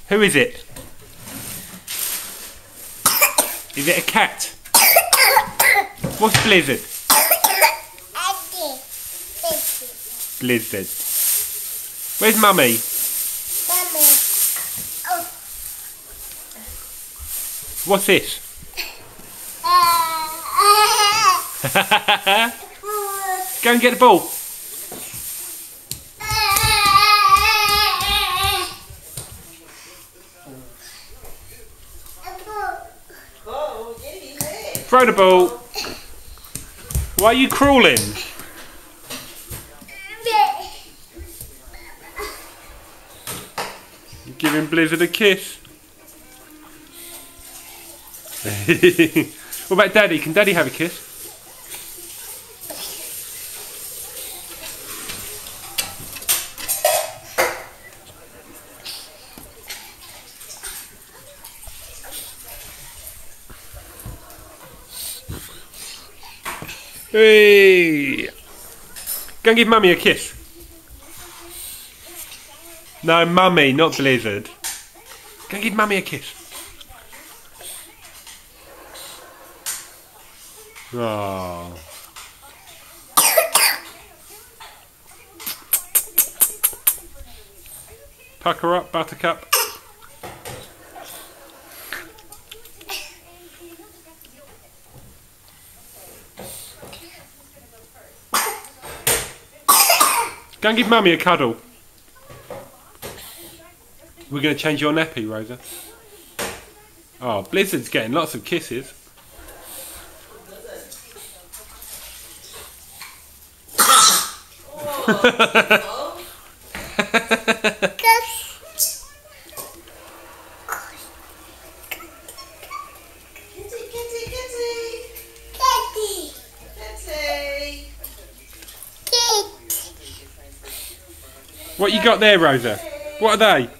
Who is it? Is it a cat? What's Blizzard? Blizzard. Where's Mummy? What's this? Go and get the ball. Throw the ball. Why are you crawling? You're giving Blizzard a kiss. What about Daddy? Can Daddy have a kiss? Hey! Go and give Mummy a kiss. No, Mummy, not Blizzard. Go and give Mummy a kiss. Oh. Pucker up, Buttercup. Go and give Mummy a cuddle. We're going to change your nappy, Rosa. Oh, Blizzard's getting lots of kisses. What you got there, Rosa? What are they?